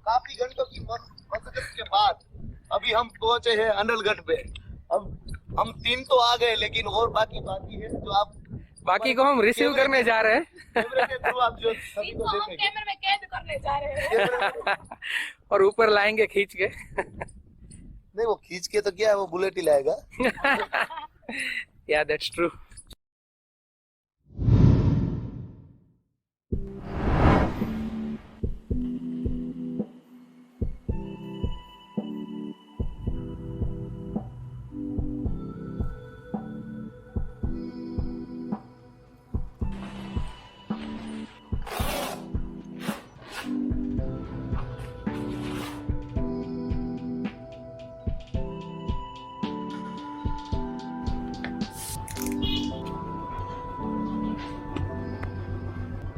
काफी घंटों की मशक्कत के बाद अभी हम पहुंचे हैं अनलगढ़ पे। अब हम 3 तो आ गए, लेकिन और बाकी है जो आप बाकी को हम रिसीव करने जा रहे हैं। कैमरे के थ्रू आप जो सभी को देखेंगे, कैमरे में कैद करने जा रहे हैं और ऊपर लाएंगे खींच के। नहीं, वो खींच के तो क्या है, वो बुलेट ही लाएगा। Yeah, that's true.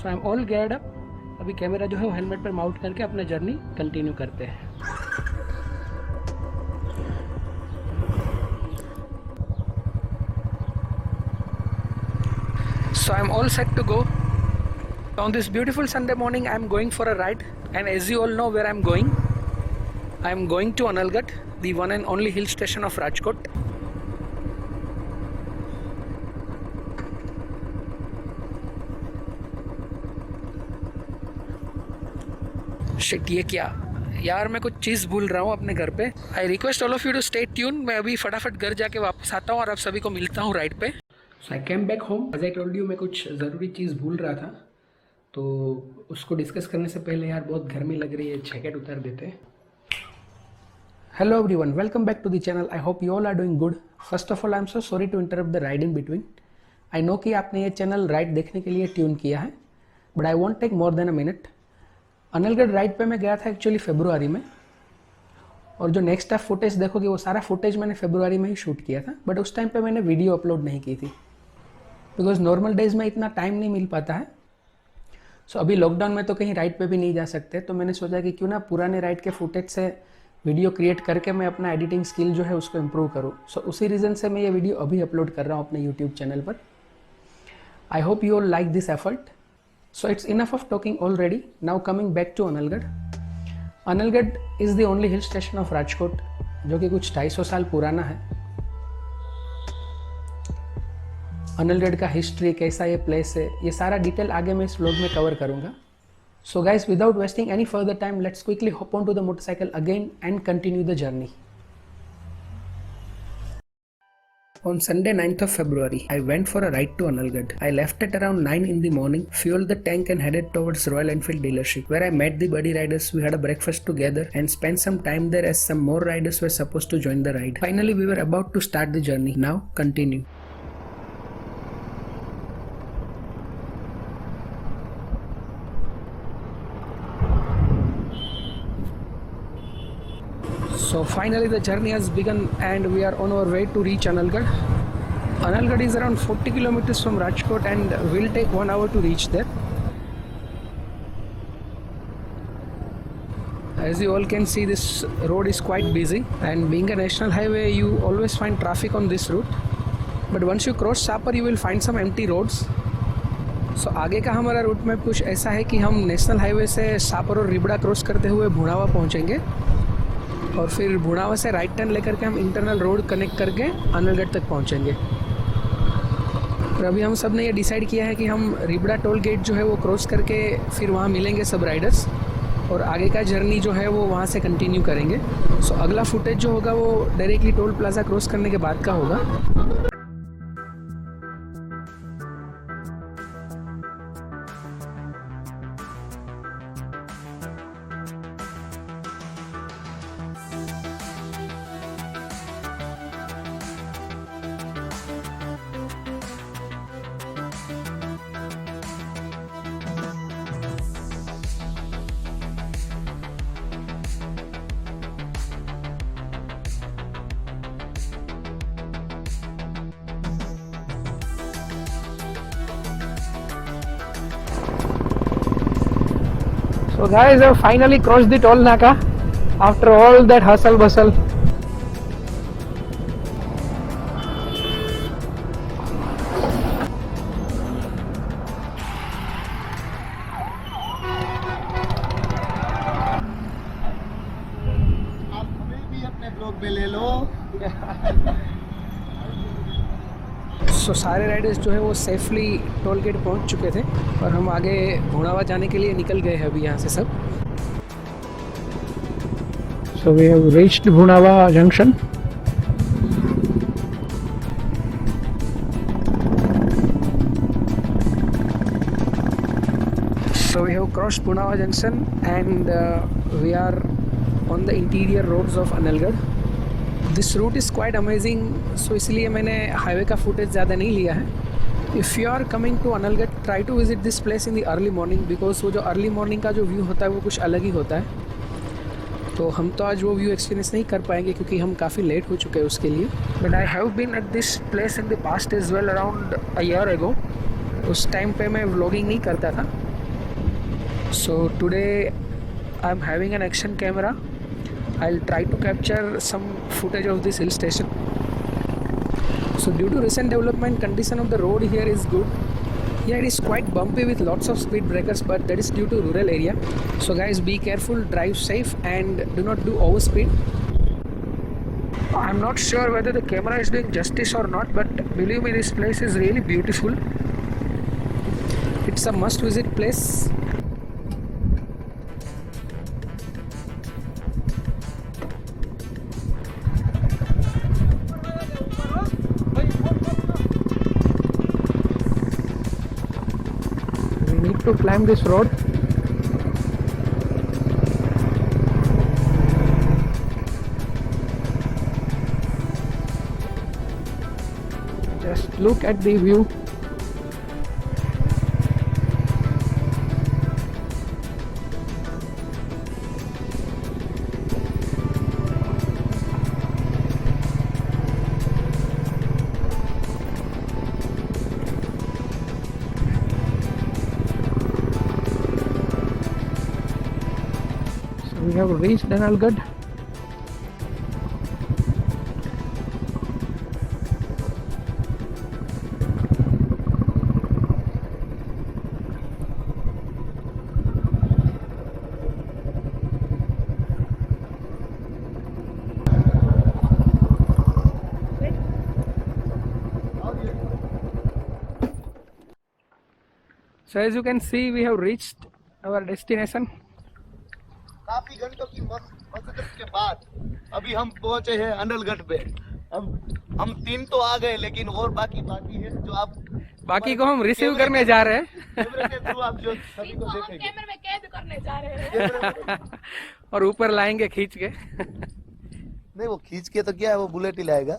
So I'm all geared up. अभी कैमरा जो है वो हेलमेट पर माउंट करके अपना जर्नी कंटिन्यू करते हैं। So I'm all set to go. On this beautiful Sunday morning, I'm going for a ride, and as you all know where I'm going. I'm going to Analgarh, the one and only hill station of Rajkot. Shit, ये क्या यार, मैं कुछ चीज़ भूल रहा हूँ अपने घर पे। I request all of you to stay tune. मैं अभी फटाफट घर जाके वापस आता हूँ और आप सभी को मिलता हूँ राइड पे। So I came back home. As I told you, मैं कुछ ज़रूरी चीज़ भूल रहा था, तो उसको डिस्कस करने से पहले यार बहुत गर्मी लग रही है, जैकेट उतार देते हैं। Hello everyone, welcome back to the channel. I hope you all are doing good. First of all I am so sorry to interrupt the ride in between. I know कि आपने ये चैनल राइड देखने के लिए tune किया है, but I want take more than a minute. अनलगढ़ ride पे मैं गया था एक्चुअली फरवरी में, और जो नेक्स्ट आप फुटेज देखोगे वो सारा फुटेज मैंने फरवरी में ही शूट किया था, बट उस टाइम पे मैंने वीडियो अपलोड नहीं की थी, बिकॉज नॉर्मल डेज में इतना टाइम नहीं मिल पाता है। सो अभी लॉकडाउन में तो कहीं राइड पे भी नहीं जा सकते, तो मैंने सोचा कि क्यों ना पुराने राइड के फुटेज से वीडियो क्रिएट करके मैं अपना एडिटिंग स्किल जो है उसको इम्प्रूव करूँ। सो उसी रीज़न से मैं ये वीडियो अभी अपलोड कर रहा हूँ अपने यूट्यूब चैनल पर। आई hope you all like this effort. So it's enough of talking already. Now coming back to Analgarh. Analgarh is the only hill station of Rajkot, जो कि कुछ 250 साल पुराना है। अनलगढ़ का हिस्ट्री, कैसा ये प्लेस है, ये सारा डिटेल आगे मैं इस व्लॉग में कवर करूँगा। So guys, without wasting any further time, let's quickly hop onto the motorcycle again and continue the journey. On Sunday 9th of February, I went for a ride to Analgarh. I left at around 9 in the morning, fueled the tank and headed towards Royal Enfield dealership, where I met the buddy riders. We had a breakfast together and spent some time there as some more riders were supposed to join the ride. Finally, we were about to start the journey. Now, continue. So finally the journey has begun and we are on our way to reach Analgarh. Analgarh is around 40 kilometers from Rajkot and will take 1 hour to reach there. As you all can see, this road is quite busy, and being a national highway you always find traffic on this route. But once you cross Sapar you will find some empty roads. So आगे का हमारा route map कुछ ऐसा है कि हम national highway से सापर और रिबड़ा क्रॉस करते हुए भुणावा पहुँचेंगे, और फिर भुणावा से राइट टर्न लेकर के हम इंटरनल रोड कनेक्ट करके अनलगढ़ तक पहुंचेंगे। और अभी हम सब ने ये डिसाइड किया है कि हम रिबड़ा टोल गेट जो है वो क्रॉस करके फिर वहाँ मिलेंगे सब राइडर्स, और आगे का जर्नी जो है वो वहाँ से कंटिन्यू करेंगे। सो अगला फुटेज जो होगा वो डायरेक्टली टोल प्लाजा क्रॉस करने के बाद का होगा। So guys, I have finally crossed the toll naka after all that hustle bustle. पे ले लो। सो सारे राइडर्स जो है वो सेफली टोल गेट पहुँच चुके थे और हम आगे भुणावा जाने के लिए निकल गए हैं अभी यहाँ से सब। So we have reached Bhunawa junction. So we have crossed Punawa Junction and we are on the interior roads of Analgarh. This route is quite amazing, so इसलिए मैंने हाईवे का फुटेज ज़्यादा नहीं लिया है। If you are coming to Analgarh, try to visit this place in the early morning because वो जो early morning का जो व्यू होता है वो कुछ अलग ही होता है। तो हम तो आज वो व्यू एक्सपीरियंस नहीं कर पाएंगे क्योंकि हम काफ़ी लेट हो चुके हैं उसके लिए। But I have been at this place in the past as well around a year ago. उस टाइम पे मैं व्लॉगिंग नहीं करता था। So today I'm having an action camera. I'll try to capture some footage of this hill station. So due to recent development, condition of the road here is good. Yeah, it is quite bumpy with lots of speed breakers, but that is due to rural area. So guys, be careful, drive safe and do not do overspeed. I'm not sure whether the camera is doing justice or not, but believe me, this place is really beautiful. It's a must visit place. To climb this road. Just look at the view. We have reached Analgarh. So as you can see, we have reached our destination. काफी घंटों की मशक्कत के बाद अभी हम पहुंचे हैं अनलगढ़ पे। अब हम 3 तो आ गए लेकिन और बाकी है जो आप बाकी को हम रिसीव करने जा रहे हैं। कैमरे के थ्रू आप जो सभी को हम देखेंगे कैमरे में कैद करने जा रहे हैं। और ऊपर लाएंगे खींच के। नहीं वो खींच के तो क्या है, वो बुलेट ही लाएगा।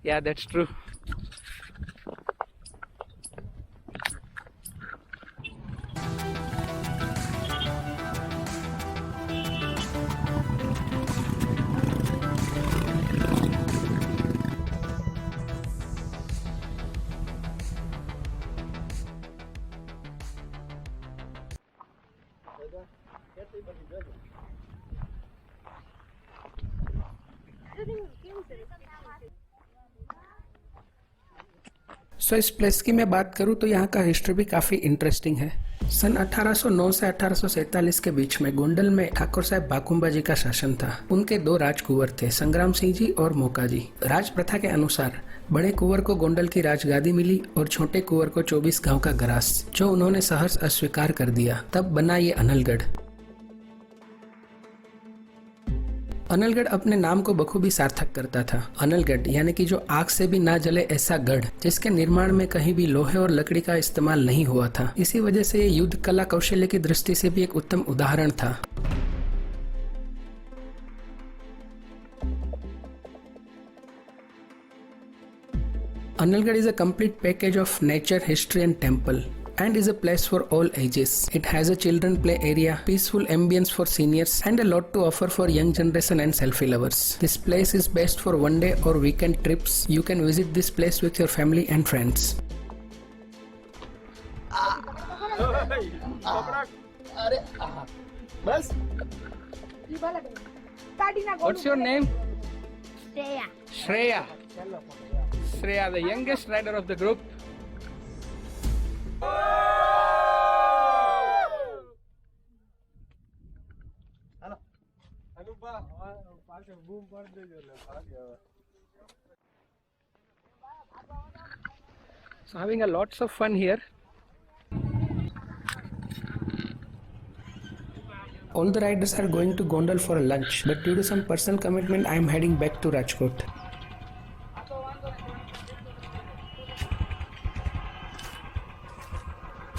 Yeah, that's true. सो इस प्लेस की मैं बात करूँ तो यहाँ का हिस्ट्री भी काफ़ी इंटरेस्टिंग है। सन 1809 से 1847 के बीच में गोंडल में ठाकुर साहब बाकुम्बा जी का शासन था। उनके 2 राजकुंवर थे, संग्राम सिंह जी और मोका जी। राज प्रथा के अनुसार बड़े कुंवर को गोंडल की राजगादी मिली और छोटे कुंवर को 24 गांव का ग्रास, जो उन्होंने सहर्ष अस्वीकार कर दिया। तब बना ये अनलगढ़। अनलगढ़ अपने नाम को बखूबी सार्थक करता था। अनलगढ़ यानी कि जो आग से भी ना जले ऐसा गढ़, जिसके निर्माण में कहीं भी लोहे और लकड़ी का इस्तेमाल नहीं हुआ था। इसी वजह से ये युद्ध कला कौशल्य की दृष्टि से भी एक उत्तम उदाहरण था। Analgarh is a complete package of nature, history and temple and is a place for all ages. It has a children play area, peaceful ambience for seniors and a lot to offer for young generation and selfie lovers. This place is best for one day or weekend trips. You can visit this place with your family and friends. What's your name? Shreya. Shreya, the youngest rider of the group. So having a lots of fun here. All the riders are going to Gondal for a lunch, but due to some personal commitment, I am heading back to Rajkot.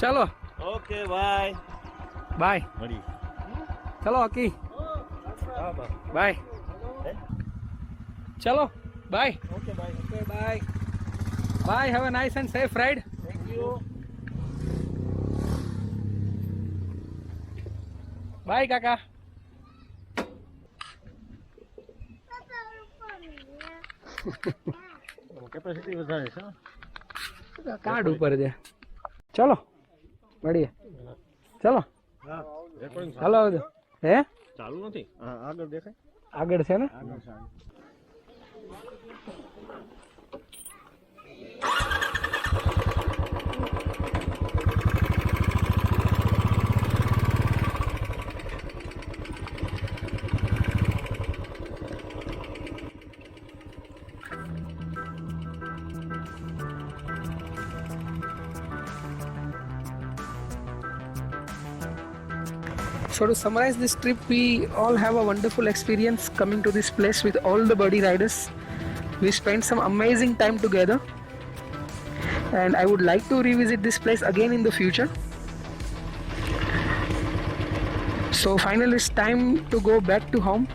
चलो okay bye bye मड़ी चलो हकी bye चलो bye okay bye okay bye bye have a nice and safe ride thank you bye काका capacity વધારે છે card ઉપર છે ચલો મળીએ ચલો હા રેકોર્ડિંગ હાલો હે ચાલુ નથી આગળ દેખાય આગળ છે ને આગળ છે So to summarize this trip, we all have a wonderful experience coming to this place with all the buddy riders. We spent some amazing time together, and I would like to revisit this place again in the future. So finally it's time to go back to home.